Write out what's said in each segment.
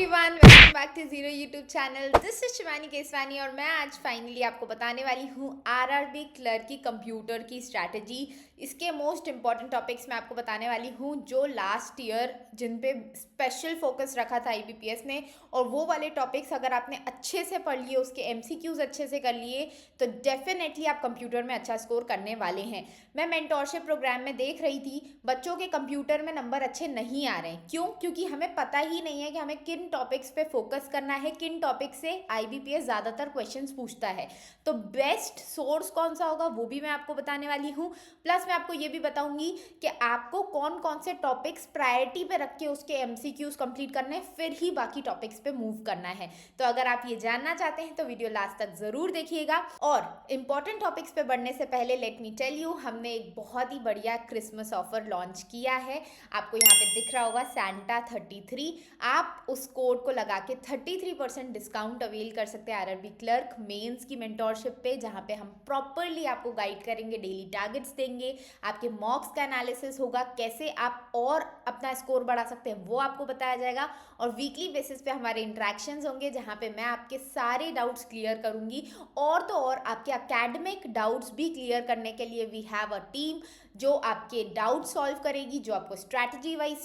Everyone, welcome back to zero YouTube channel. This is Shivani Keswani और मैं आज फाइनली आपको बताने वाली हूँ आरआरबी क्लर्क की कंप्यूटर की स्ट्रैटेजी। इसके मोस्ट इंपॉर्टेंट टॉपिक्स मैं आपको बताने वाली हूँ जो लास्ट ईयर जिन पे स्पेशल फोकस रखा था आईबीपीएस ने, और वो वाले टॉपिक्स अगर आपने अच्छे से पढ़ लिए, उसके एमसीक्यूज अच्छे से कर लिए, तो डेफिनेटली आप कंप्यूटर में अच्छा स्कोर करने वाले हैं। मैं मेंटोरशिप प्रोग्राम में देख रही थी, बच्चों के कंप्यूटर में नंबर अच्छे नहीं आ रहे हैं। क्यों? क्योंकि हमें पता ही नहीं है कि हमें किन टॉपिक्स पे फोकस करना है, किन टॉपिक से आईबीपीएस ज़्यादातर क्वेश्चंस पूछता है। तो बेस्ट सोर्स कौन सा होगा वो भी मैं आपको बताने वाली हूँ। प्लस मैं आपको ये भी बताऊंगी कि आपको कौन कौन से टॉपिक्स प्रायोरिटी पे रख के उसके एमसीक्यूज कंप्लीट करने हैं, फिर ही बाकी टॉपिक्स पे मूव करना है। तो अगर आप ये जानना चाहते हैं तो वीडियो लास्ट तक ज़रूर देखिएगा। और इंपॉर्टेंट टॉपिक्स पे बढ़ने से पहले लेट मी टेल यू, हमने एक बहुत ही बढ़िया क्रिसमस ऑफर लॉन्च किया है। आपको यहाँ पे दिख रहा होगा सैंटा 33। आप उस कोड को लगा के 33% डिस्काउंट अवेल कर सकते हैं आरआरबी क्लर्क मेंस की मेंटोरशिप पे, जहाँ पे हम प्रॉपरली आपको गाइड करेंगे, डेली टारगेट्स देंगे, आपके मॉक्स का एनालिसिस होगा, कैसे आप और अपना स्कोर बढ़ा सकते हैं वो आपको बताया जाएगा। और वीकली बेसिस पे हमारे इंटरेक्शंस होंगे जहाँ पे मैं आपके सारे डाउट्स क्लियर करूँगी। और तो और आपके एकेडमिक डाउट्स भी क्लियर करने के लिए वी हैव अ टीम जो आपके डाउट सॉल्व करेगी, जो आपको स्ट्रैटेजी वाइज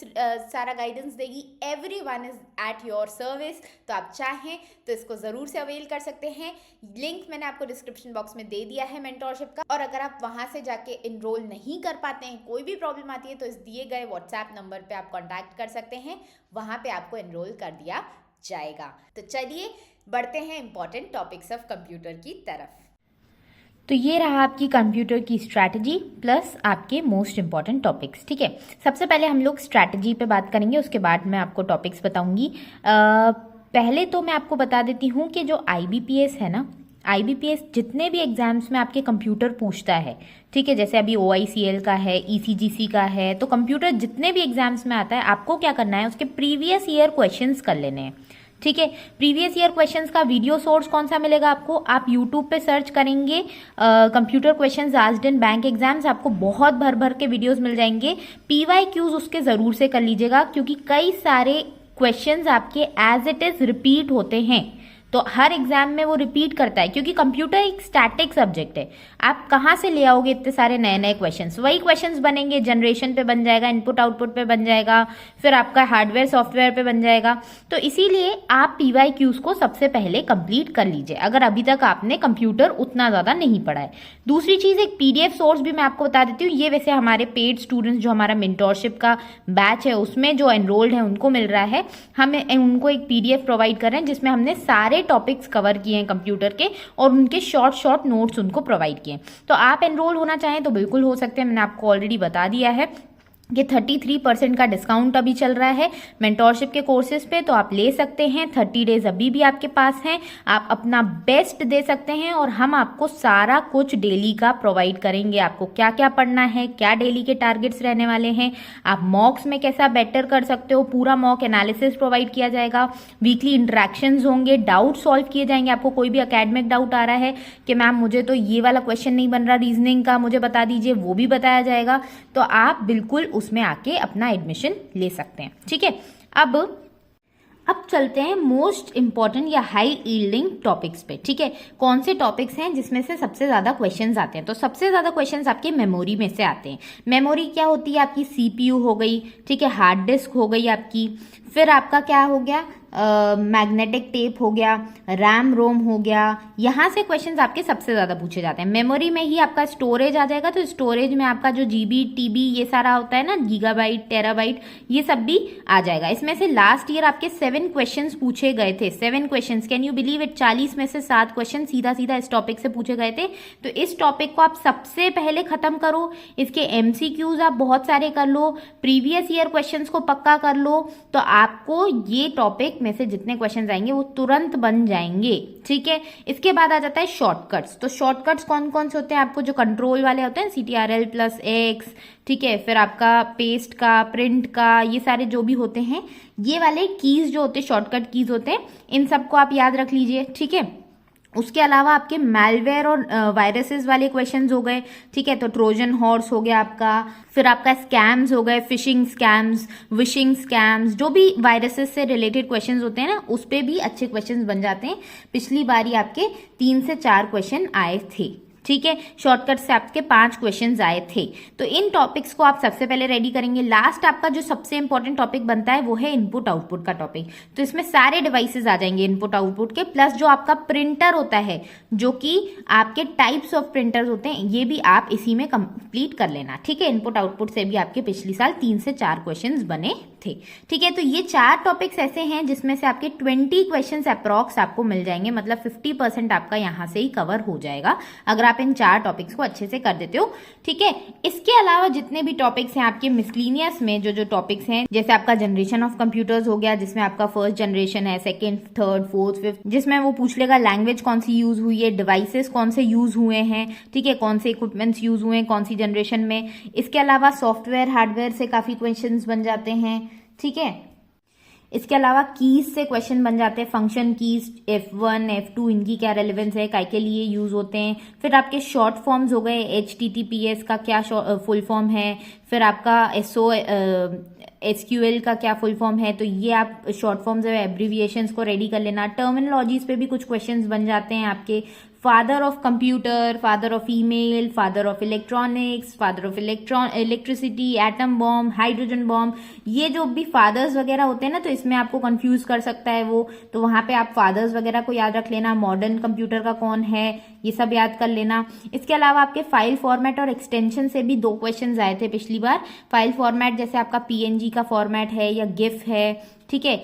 सारा गाइडेंस देगी। Everyone is at your service. तो आप चाहें तो इसको ज़रूर से अवेल कर सकते हैं। लिंक मैंने आपको डिस्क्रिप्शन बॉक्स में दे दिया है मेंटोरशिप का। और अगर आप वहाँ से जाके इनरोल नहीं कर पाते हैं, कोई भी प्रॉब्लम आती है, तो इस दिए गए व्हाट्सएप नंबर पे आप कॉन्टैक्ट कर सकते हैं, वहाँ पे आपको इनरोल कर दिया जाएगा। तो चलिए बढ़ते हैं इंपॉर्टेंट टॉपिक्स ऑफ कंप्यूटर की तरफ। तो ये रहा आपकी कंप्यूटर की स्ट्रैटेजी प्लस आपके मोस्ट इम्पॉर्टेंट टॉपिक्स। ठीक है, सबसे पहले हम लोग स्ट्रैटेजी पे बात करेंगे, उसके बाद मैं आपको टॉपिक्स बताऊंगी। पहले तो मैं आपको बता देती हूँ कि जो आईबीपीएस है ना, आईबीपीएस जितने भी एग्जाम्स में आपके कंप्यूटर पूछता है, ठीक है, जैसे अभी ओआईसीएल का है, ईसीजीसी का है, तो कंप्यूटर जितने भी एग्जाम्स में आता है, आपको क्या करना है, उसके प्रीवियस ईयर क्वेश्चंस कर लेने हैं। ठीक है, प्रीवियस ईयर क्वेश्चंस का वीडियो सोर्स कौन सा मिलेगा आपको? आप यूट्यूब पे सर्च करेंगे computer questions asked in bank exams, आपको बहुत भर भर के वीडियोस मिल जाएंगे। पीवाईक्यूज उसके जरूर से कर लीजिएगा, क्योंकि कई सारे क्वेश्चंस आपके एज इट इज रिपीट होते हैं। तो हर एग्जाम में वो रिपीट करता है, क्योंकि कंप्यूटर एक स्टैटिक सब्जेक्ट है। आप कहाँ से ले आओगे इतने सारे नए नए क्वेश्चंस? वही क्वेश्चंस बनेंगे, जनरेशन पे बन जाएगा, इनपुट आउटपुट पे बन जाएगा, फिर आपका हार्डवेयर सॉफ्टवेयर पे बन जाएगा। तो इसीलिए आप पीवाईक्यूज को सबसे पहले कंप्लीट कर लीजिए, अगर अभी तक आपने कंप्यूटर उतना ज़्यादा नहीं पढ़ा है। दूसरी चीज़, एक पीडीएफ सोर्स भी मैं आपको बता देती हूँ। ये वैसे हमारे पेड स्टूडेंट्स जो हमारा मेंटोरशिप का बैच है उसमें जो एनरोल्ड है उनको मिल रहा है। हमें उनको एक पीडीएफ प्रोवाइड कर रहे हैं जिसमें हमने सारे टॉपिक्स कवर किए हैं कंप्यूटर के, और उनके शॉर्ट शॉर्ट नोट्स उनको प्रोवाइड किए। तो आप एनरोल होना चाहें तो बिल्कुल हो सकते हैं। मैंने आपको ऑलरेडी बता दिया है कि 33% का डिस्काउंट अभी चल रहा है मेंटोरशिप के कोर्सेज पे, तो आप ले सकते हैं। 30 डेज अभी भी आपके पास हैं, आप अपना बेस्ट दे सकते हैं, और हम आपको सारा कुछ डेली का प्रोवाइड करेंगे। आपको क्या क्या पढ़ना है, क्या डेली के टारगेट्स रहने वाले हैं, आप मॉक्स में कैसा बेटर कर सकते हो, पूरा मॉक एनालिसिस प्रोवाइड किया जाएगा। वीकली इंटरेक्शंस होंगे, डाउट सॉल्व किए जाएंगे। आपको कोई भी अकेडमिक डाउट आ रहा है कि मैम मुझे तो ये वाला क्वेश्चन नहीं बन रहा रीजनिंग का, मुझे बता दीजिए, वो भी बताया जाएगा। तो आप बिल्कुल उसमें आके अपना एडमिशन ले सकते हैं। ठीक है, अब चलते हैं मोस्ट इंपॉर्टेंट या हाई यील्डिंग टॉपिक्स पे। ठीक है, कौन से टॉपिक्स हैं जिसमें से सबसे ज्यादा क्वेश्चंस आते हैं? तो सबसे ज्यादा क्वेश्चंस आपके मेमोरी में से आते हैं। मेमोरी क्या होती है? आपकी सीपीयू हो गई, ठीक है, हार्ड डिस्क हो गई आपकी, फिर आपका क्या हो गया, मैग्नेटिक टेप हो गया, रैम रोम हो गया। यहाँ से क्वेश्चंस आपके सबसे ज़्यादा पूछे जाते हैं। मेमोरी में ही आपका स्टोरेज आ जाएगा, तो स्टोरेज में आपका जो जीबी टीबी ये सारा होता है ना, गीगाबाइट टेराबाइट, ये सब भी आ जाएगा। इसमें से लास्ट ईयर आपके 7 क्वेश्चंस पूछे गए थे। 7 questions, can you believe it? 40 में से 7 क्वेश्चन सीधा सीधा इस टॉपिक से पूछे गए थे। तो इस टॉपिक को आप सबसे पहले खत्म करो, इसके एमसीक्यूज आप बहुत सारे कर लो, प्रीवियस ईयर क्वेश्चन को पक्का कर लो, तो आपको ये टॉपिक में से जितने क्वेश्चंस आएंगे वो तुरंत बन जाएंगे। ठीक है, इसके बाद आ जाता है शॉर्टकट्स। तो शॉर्टकट्स कौन कौन से होते हैं? आपको जो कंट्रोल वाले होते हैं, CTRL+X, ठीक है, फिर आपका पेस्ट का, प्रिंट का, ये सारे जो भी होते हैं, ये वाले कीज जो होते हैं, शॉर्टकट कीज होते हैं, इन सबको आप याद रख लीजिए। ठीक है, उसके अलावा आपके मैलवेयर और वायरसेस वाले क्वेश्चंस हो गए, ठीक है। तो ट्रोजन हॉर्स हो गया आपका, फिर आपका स्कैम्स हो गए, फिशिंग स्कैम्स, विशिंग स्कैम्स, जो भी वायरसेस से रिलेटेड क्वेश्चंस होते हैं ना, उस पे भी अच्छे क्वेश्चंस बन जाते हैं। पिछली बारी आपके 3 से 4 क्वेश्चन आए थे, ठीक है। शॉर्टकट से आपके 5 क्वेश्चंस आए थे। तो इन टॉपिक्स को आप सबसे पहले रेडी करेंगे। लास्ट आपका जो सबसे इंपॉर्टेंट टॉपिक बनता है वो है इनपुट आउटपुट का टॉपिक। तो इसमें सारे डिवाइसेस आ जाएंगे इनपुट आउटपुट के, प्लस जो आपका प्रिंटर होता है, जो कि आपके टाइप्स ऑफ प्रिंटर्स होते हैं, ये भी आप इसी में कंप्लीट कर लेना, ठीक है। इनपुट आउटपुट से भी आपके पिछली साल 3 से 4 क्वेश्चन बने थे, ठीक है। तो ये 4 टॉपिक्स ऐसे हैं जिसमें से आपके 20 क्वेश्चन अप्रॉक्स आपको मिल जाएंगे, मतलब 50% आपका यहाँ से ही कवर हो जाएगा अगर आप इन 4 टॉपिक्स को अच्छे से कर देते हो, ठीक है। इसके अलावा जितने भी टॉपिक्स हैं आपके मिसलिनियस में, जो टॉपिक्स हैं, जैसे आपका जनरेशन ऑफ कंप्यूटर्स हो गया, जिसमें आपका फर्स्ट जनरेशन है, सेकंड, थर्ड, फोर्थ, फिफ्थ, जिसमें वो पूछ लेगा लैंग्वेज कौन सी यूज हुई है, डिवाइसेस कौन से यूज हुए हैं, ठीक है, कौन से इक्विपमेंट्स यूज हुए हैं कौन सी जनरेशन में। इसके अलावा सॉफ्टवेयर हार्डवेयर से काफी क्वेश्चंस बन जाते हैं, ठीक है। इसके अलावा कीज से क्वेश्चन बन जाते हैं, फंक्शन कीज, F1, F2, इनकी क्या रेलेवेंस है, काय के लिए यूज होते हैं। फिर आपके शॉर्ट फॉर्म्स हो गए, HTTPS का क्या फुल फॉर्म है, फिर आपका SQL का क्या फुल फॉर्म है। तो ये आप शॉर्ट फॉर्म्स और एब्रीविएशंस को रेडी कर लेना। टर्मिनोलॉजीज पे भी कुछ क्वेश्चंस बन जाते हैं आपके, father of computer, father of email, father of electronics, father of electricity, atom bomb, hydrogen bomb, ये जो भी फादर्स वगैरह होते हैं ना, तो इसमें आपको कंफ्यूज कर सकता है वो, तो वहां पे आप फादर्स वगैरह को याद रख लेना। मॉडर्न कंप्यूटर का कौन है, ये सब याद कर लेना। इसके अलावा आपके फाइल फॉर्मेट और एक्सटेंशन से भी 2 क्वेश्चन आए थे पिछली बार। फाइल फॉर्मेट जैसे आपका PNG का फॉर्मेट है या गिफ है, ठीक है,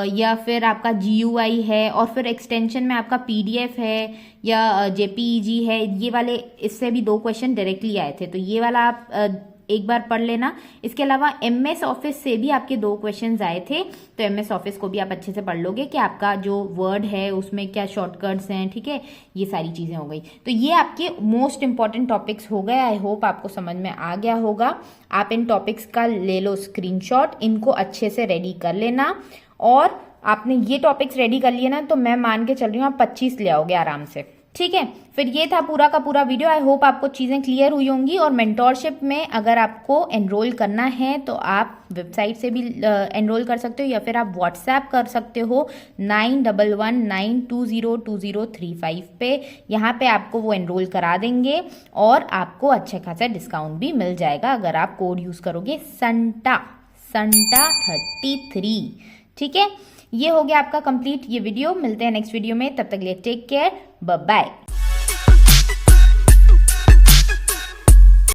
या फिर आपका GUI है, और फिर एक्सटेंशन में आपका PDF है या JPEG है, ये वाले इससे भी 2 क्वेश्चन डायरेक्टली आए थे, तो ये वाला आप एक बार पढ़ लेना। इसके अलावा MS ऑफिस से भी आपके 2 क्वेश्चंस आए थे, तो MS ऑफिस को भी आप अच्छे से पढ़ लोगे कि आपका जो वर्ड है उसमें क्या शॉर्टकट्स हैं, ठीक है, ये सारी चीजें हो गई। तो ये आपके मोस्ट इंपॉर्टेंट टॉपिक्स हो गए। आई होप आपको समझ में आ गया होगा। आप इन टॉपिक्स का ले लो स्क्रीनशॉट, इनको अच्छे से रेडी कर लेना, और आपने ये टॉपिक्स रेडी कर लिए ना, तो मैं मान के चल रही हूँ आप 25 ले आओगे आराम से, ठीक है। फिर ये था पूरा का पूरा वीडियो। आई होप आपको चीजें क्लियर हुई होंगी। और मेंटोरशिप में अगर आपको एनरोल करना है तो आप वेबसाइट से भी एनरोल कर सकते हो, या फिर आप व्हाट्सएप कर सकते हो 9119202035 पे। यहाँ पे आपको वो एनरोल करा देंगे और आपको अच्छा खासा डिस्काउंट भी मिल जाएगा अगर आप कोड यूज करोगे संटा 33, ठीक है। ये हो गया आपका कंप्लीट ये वीडियो। मिलते हैं नेक्स्ट वीडियो में, तब तक के लिए टेक केयर, बाय बाय।